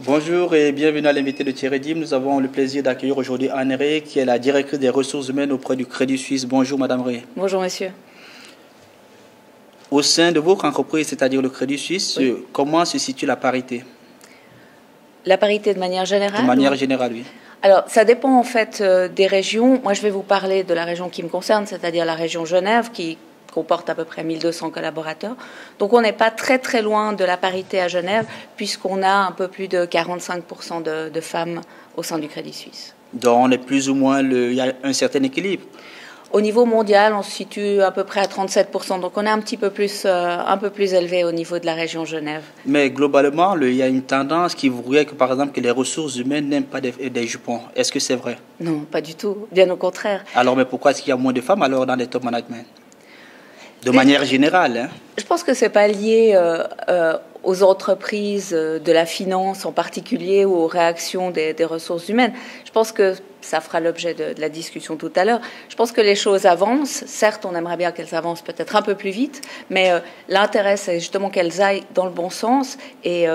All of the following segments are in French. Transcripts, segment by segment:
Bonjour et bienvenue à l'invité de Thierry Dim. Nous avons le plaisir d'accueillir aujourd'hui Anne Rey, qui est la directrice des ressources humaines auprès du Crédit Suisse. Bonjour Madame Rey. Bonjour monsieur. Au sein de votre entreprise, c'est-à-dire le Crédit Suisse, oui. Comment se situe la parité? La parité de manière générale? De manière générale, oui. Alors, ça dépend en fait des régions. Moi, je vais vous parler de la région qui me concerne, c'est-à-dire la région Genève, qui comporte à peu près 1200 collaborateurs. Donc, on n'est pas très très loin de la parité à Genève, puisqu'on a un peu plus de 45% de femmes au sein du Crédit Suisse. Donc, on est plus ou moins, il y a un certain équilibre. Au niveau mondial, on se situe à peu près à 37%. Donc, on est un peu plus élevé au niveau de la région Genève. Mais globalement, il y a une tendance qui voudrait que, par exemple, que les ressources humaines n'aiment pas des jupons. Est-ce que c'est vrai? Non, pas du tout. Bien au contraire. Alors, mais pourquoi est-ce qu'il y a moins de femmes alors dans les top management? De manière générale, hein? Je pense que c'est pas lié aux entreprises de la finance en particulier ou aux réactions des ressources humaines. Je pense que ça fera l'objet de la discussion tout à l'heure. Je pense que les choses avancent. Certes, on aimerait bien qu'elles avancent peut-être un peu plus vite, mais l'intérêt, c'est justement qu'elles aillent dans le bon sens et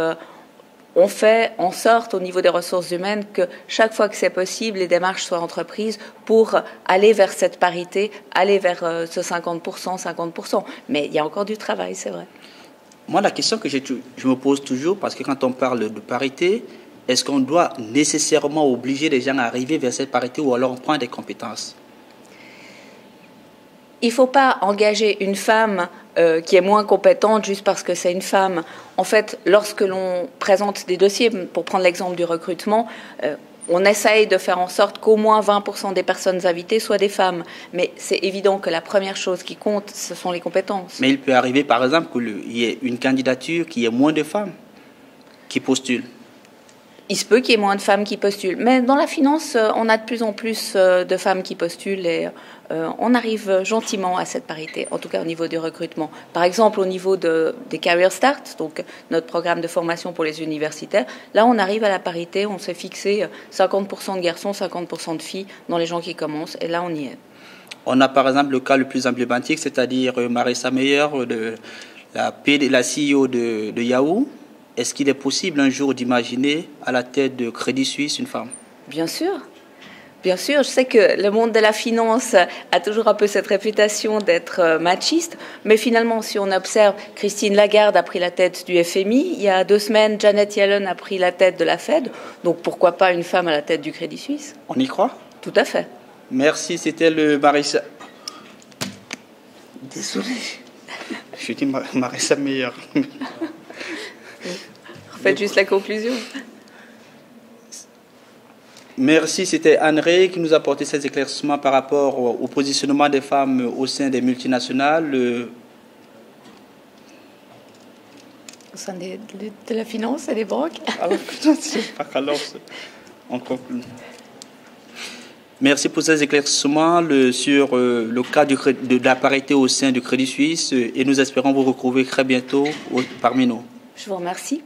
on fait en sorte, au niveau des ressources humaines, que chaque fois que c'est possible, les démarches soient entreprises pour aller vers cette parité, aller vers ce 50%, 50%. Mais il y a encore du travail, c'est vrai. Moi, la question que je me pose toujours, parce que quand on parle de parité, est-ce qu'on doit nécessairement obliger les gens à arriver vers cette parité ou alors on prend des compétences? Il ne faut pas engager une femme qui est moins compétente juste parce que c'est une femme. En fait, lorsque l'on présente des dossiers, pour prendre l'exemple du recrutement, on essaye de faire en sorte qu'au moins 20% des personnes invitées soient des femmes. Mais c'est évident que la première chose qui compte, ce sont les compétences. Mais il peut arriver, par exemple, qu'il y ait une candidature qui ait moins de femmes qui postulent. Il se peut qu'il y ait moins de femmes qui postulent. Mais dans la finance, on a de plus en plus de femmes qui postulent et on arrive gentiment à cette parité, en tout cas au niveau du recrutement. Par exemple, au niveau des Career Start, donc notre programme de formation pour les universitaires, là on arrive à la parité, on s'est fixé 50% de garçons, 50% de filles dans les gens qui commencent, et là on y est. On a par exemple le cas le plus emblématique, c'est-à-dire Marissa Mayer, la CEO de Yahoo. Est-ce qu'il est possible un jour d'imaginer à la tête de Crédit Suisse une femme? Bien sûr. Bien sûr, je sais que le monde de la finance a toujours un peu cette réputation d'être machiste, mais finalement, si on observe, Christine Lagarde a pris la tête du FMI, il y a 2 semaines, Janet Yellen a pris la tête de la Fed, donc pourquoi pas une femme à la tête du Crédit Suisse? On y croit? Tout à fait. Merci, c'était le Marissa... Désolé, je dis Marissa Mayer. Faites juste la conclusion. Merci, c'était Anne Rey qui nous a apporté ces éclaircissements par rapport au positionnement des femmes au sein des multinationales. Au sein de la finance et des banques. Merci pour ces éclaircissements sur le cas de la parité au sein du Crédit Suisse et nous espérons vous retrouver très bientôt parmi nous. Je vous remercie.